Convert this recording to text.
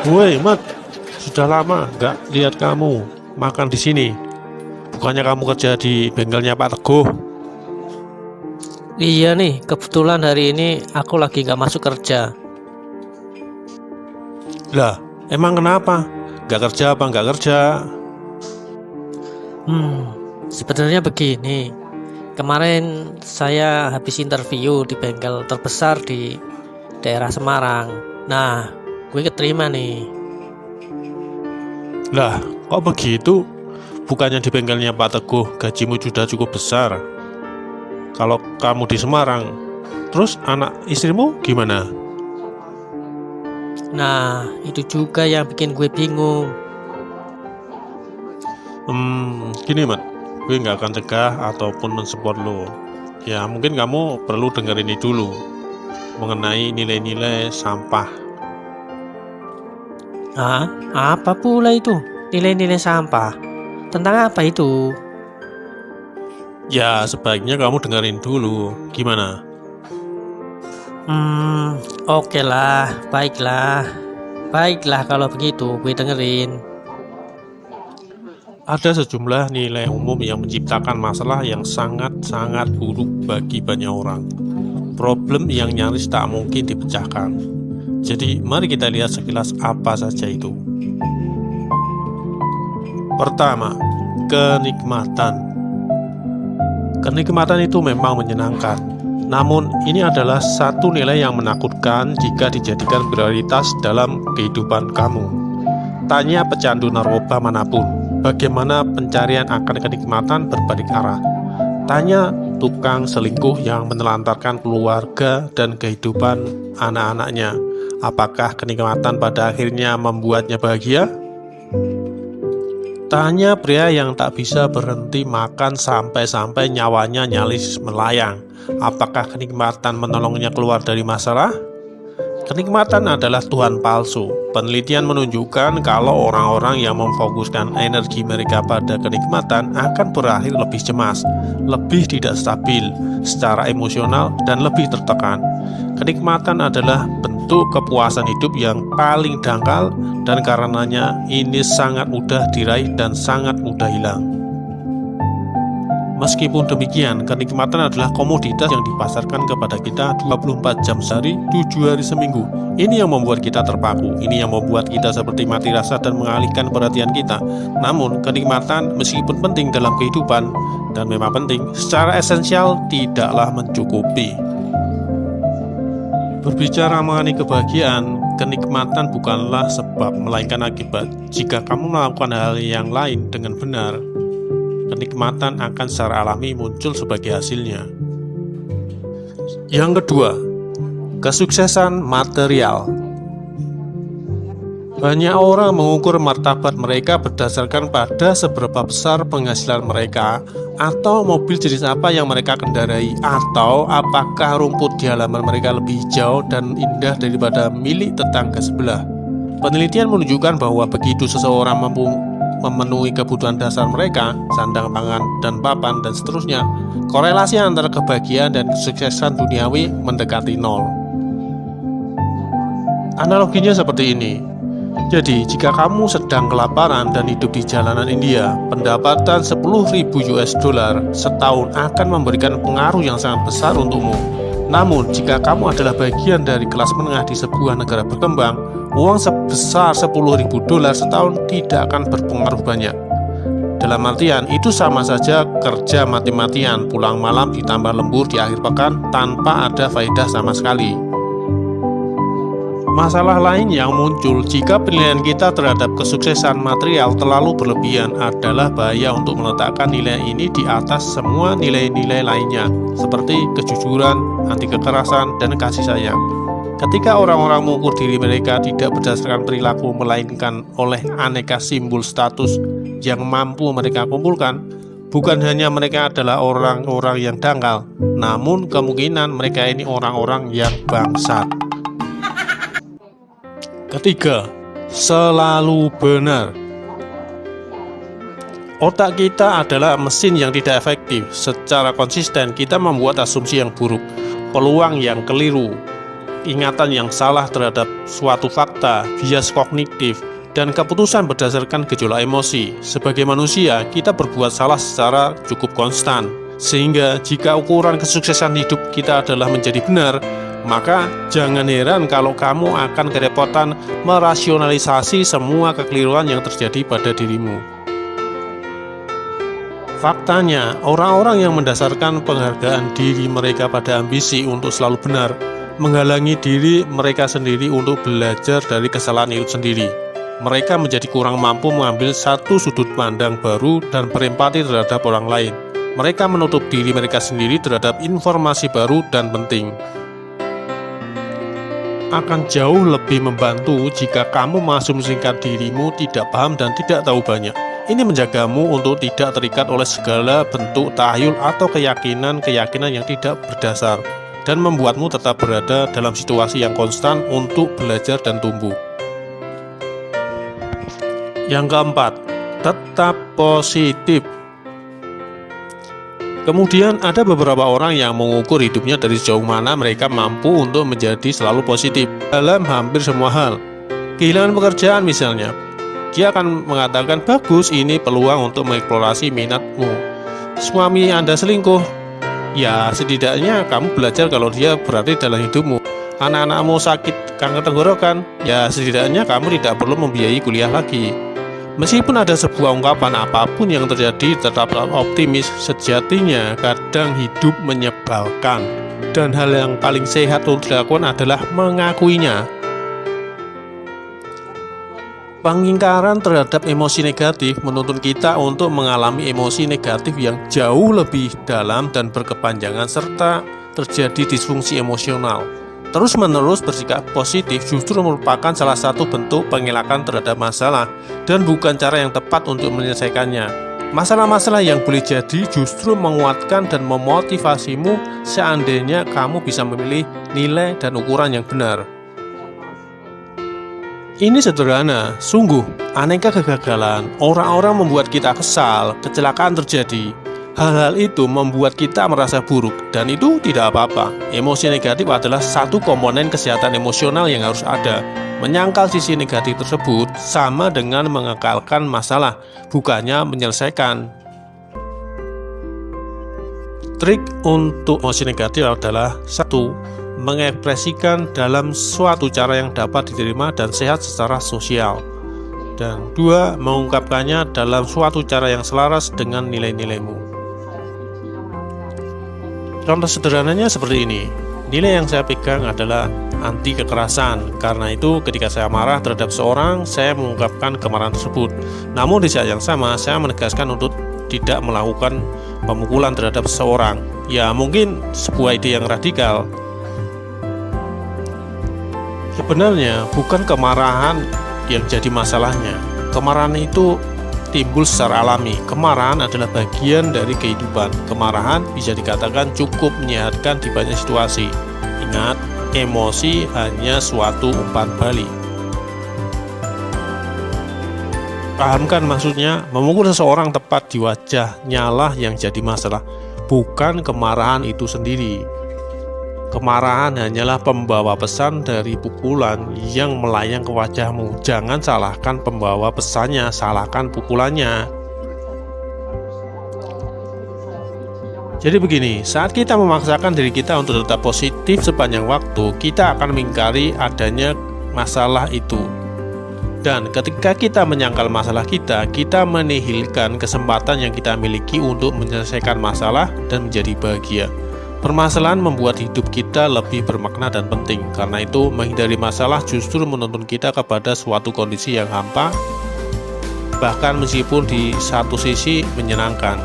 Woi, Mat, sudah lama nggak lihat kamu makan di sini. Bukannya kamu kerja di bengkelnya Pak Teguh? Iya nih, kebetulan hari ini aku lagi nggak masuk kerja. Lah, emang kenapa? Nggak kerja apa nggak kerja? Sebenarnya begini. Kemarin saya habis interview di bengkel terbesar di daerah Semarang. Nah, gue keterima nih. Lah, kok begitu? Bukannya di bengkelnya Pak Teguh gajimu sudah cukup besar? Kalau kamu di Semarang, terus anak istrimu gimana? Nah, itu juga yang bikin gue bingung. Gini Mat, gue nggak akan cegah ataupun mensupport lo. Ya mungkin kamu perlu dengar ini dulu mengenai nilai-nilai sampah. Apa pula itu? Nilai-nilai sampah. Tentang apa itu? Ya sebaiknya kamu dengerin dulu. Gimana? Oke lah, baiklah. Baiklah kalau begitu, gue dengerin. Ada sejumlah nilai umum yang menciptakan masalah yang sangat-sangat buruk bagi banyak orang. Problem yang nyaris tak mungkin dipecahkan. Jadi mari kita lihat sekilas apa saja itu. Pertama, kenikmatan. Kenikmatan itu memang menyenangkan. Namun ini adalah satu nilai yang menakutkan jika dijadikan prioritas dalam kehidupan kamu. Tanya pecandu narkoba manapun, bagaimana pencarian akan kenikmatan berbalik arah. Tanya tukang selingkuh yang menelantarkan keluarga dan kehidupan anak-anaknya, apakah kenikmatan pada akhirnya membuatnya bahagia? Tanya pria yang tak bisa berhenti makan sampai-sampai nyawanya nyaris melayang, apakah kenikmatan menolongnya keluar dari masalah? Kenikmatan adalah Tuhan palsu. Penelitian menunjukkan kalau orang-orang yang memfokuskan energi mereka pada kenikmatan akan berakhir lebih cemas, lebih tidak stabil secara emosional, dan lebih tertekan. Kenikmatan adalah bentuk kepuasan hidup yang paling dangkal, dan karenanya ini sangat mudah diraih dan sangat mudah hilang. Meskipun demikian, kenikmatan adalah komoditas yang dipasarkan kepada kita 24 jam sehari, 7 hari seminggu. Ini yang membuat kita terpaku, ini yang membuat kita seperti mati rasa dan mengalihkan perhatian kita. Namun, kenikmatan meskipun penting dalam kehidupan, dan memang penting, secara esensial tidaklah mencukupi. Berbicara mengenai kebahagiaan, kenikmatan bukanlah sebab melainkan akibat. Jika kamu melakukan hal yang lain dengan benar, kenikmatan akan secara alami muncul sebagai hasilnya. Yang kedua, kesuksesan material. Banyak orang mengukur martabat mereka berdasarkan pada seberapa besar penghasilan mereka, atau mobil jenis apa yang mereka kendarai, atau apakah rumput di halaman mereka lebih hijau dan indah daripada milik tetangga sebelah. Penelitian menunjukkan bahwa begitu seseorang mampu memenuhi kebutuhan dasar mereka, sandang, pangan, dan papan, dan seterusnya, korelasi antara kebahagiaan dan kesuksesan duniawi mendekati nol. Analoginya seperti ini. Jadi, jika kamu sedang kelaparan dan hidup di jalanan India, pendapatan 10.000 US dollar setahun akan memberikan pengaruh yang sangat besar untukmu. Namun, jika kamu adalah bagian dari kelas menengah di sebuah negara berkembang, uang sebesar 10.000 dolar setahun tidak akan berpengaruh banyak. Dalam artian, itu sama saja kerja mati-matian, pulang malam ditambah lembur di akhir pekan tanpa ada faedah sama sekali. Masalah lain yang muncul jika penilaian kita terhadap kesuksesan material terlalu berlebihan adalah bahaya untuk meletakkan nilai ini di atas semua nilai-nilai lainnya, seperti kejujuran, anti kekerasan, dan kasih sayang. Ketika orang-orang mengukur diri mereka tidak berdasarkan perilaku melainkan oleh aneka simbol status yang mampu mereka kumpulkan, bukan hanya mereka adalah orang-orang yang dangkal, namun kemungkinan mereka ini orang-orang yang bangsat. Ketiga, selalu benar. Otak kita adalah mesin yang tidak efektif. Secara konsisten kita membuat asumsi yang buruk, peluang yang keliru, ingatan yang salah terhadap suatu fakta, bias kognitif, dan keputusan berdasarkan gejolak emosi. Sebagai manusia, kita berbuat salah secara cukup konstan, sehingga jika ukuran kesuksesan hidup kita adalah menjadi benar, maka jangan heran kalau kamu akan kerepotan merasionalisasi semua kekeliruan yang terjadi pada dirimu. Faktanya, orang-orang yang mendasarkan penghargaan diri mereka pada ambisi untuk selalu benar, menghalangi diri mereka sendiri untuk belajar dari kesalahan itu sendiri. Mereka menjadi kurang mampu mengambil satu sudut pandang baru dan berempati terhadap orang lain. Mereka menutup diri mereka sendiri terhadap informasi baru dan penting. Akan jauh lebih membantu jika kamu mengasumsikan dirimu tidak paham dan tidak tahu banyak. Ini menjagamu untuk tidak terikat oleh segala bentuk tahayul atau keyakinan-keyakinan yang tidak berdasar, dan membuatmu tetap berada dalam situasi yang konstan untuk belajar dan tumbuh. Yang keempat, tetap positif. Kemudian ada beberapa orang yang mengukur hidupnya dari sejauh mana mereka mampu untuk menjadi selalu positif dalam hampir semua hal. Kehilangan pekerjaan misalnya, dia akan mengatakan, bagus, ini peluang untuk mengeksplorasi minatmu. Suami Anda selingkuh, ya setidaknya kamu belajar kalau dia berarti dalam hidupmu. Anak-anakmu sakit kanker tenggorokan, ya setidaknya kamu tidak perlu membiayai kuliah lagi. Meskipun ada sebuah ungkapan, apapun yang terjadi tetap optimis. Sejatinya kadang hidup menyebalkan, dan hal yang paling sehat untuk dilakukan adalah mengakuinya. Pengingkaran terhadap emosi negatif menuntun kita untuk mengalami emosi negatif yang jauh lebih dalam dan berkepanjangan, serta terjadi disfungsi emosional. Terus-menerus bersikap positif justru merupakan salah satu bentuk pengelakkan terhadap masalah, dan bukan cara yang tepat untuk menyelesaikannya. Masalah-masalah yang boleh jadi justru menguatkan dan memotivasimu seandainya kamu bisa memilih nilai dan ukuran yang benar. Ini sederhana, sungguh. Aneka kegagalan, orang-orang membuat kita kesal, kecelakaan terjadi. Hal-hal itu membuat kita merasa buruk, dan itu tidak apa-apa. Emosi negatif adalah satu komponen kesehatan emosional yang harus ada. Menyangkal sisi negatif tersebut sama dengan mengekalkan masalah, bukannya menyelesaikan. Trik untuk emosi negatif adalah: 1. Mengekspresikan dalam suatu cara yang dapat diterima dan sehat secara sosial, dan 2. Mengungkapkannya dalam suatu cara yang selaras dengan nilai-nilaimu. Contoh sederhananya seperti ini. Nilai yang saya pegang adalah anti kekerasan. Karena itu ketika saya marah terhadap seorang, saya mengungkapkan kemarahan tersebut. Namun di saat yang sama, saya menegaskan untuk tidak melakukan pemukulan terhadap seseorang. Ya, mungkin sebuah ide yang radikal. Sebenarnya bukan kemarahan yang jadi masalahnya. Kemarahan itu timbul secara alami. Kemarahan adalah bagian dari kehidupan. Kemarahan bisa dikatakan cukup menyehatkan di banyak situasi. Ingat, emosi hanya suatu umpan balik. Pahamkan maksudnya? Memukul seseorang tepat di wajahnya lah yang jadi masalah, bukan kemarahan itu sendiri. Kemarahan hanyalah pembawa pesan dari pukulan yang melayang ke wajahmu. Jangan salahkan pembawa pesannya, salahkan pukulannya. Jadi begini, saat kita memaksakan diri kita untuk tetap positif sepanjang waktu, kita akan mengingkari adanya masalah itu. Dan ketika kita menyangkal masalah kita menihilkan kesempatan yang kita miliki untuk menyelesaikan masalah dan menjadi bahagia. Permasalahan membuat hidup kita lebih bermakna dan penting. Karena itu, menghindari masalah justru menuntun kita kepada suatu kondisi yang hampa, bahkan meskipun di satu sisi menyenangkan.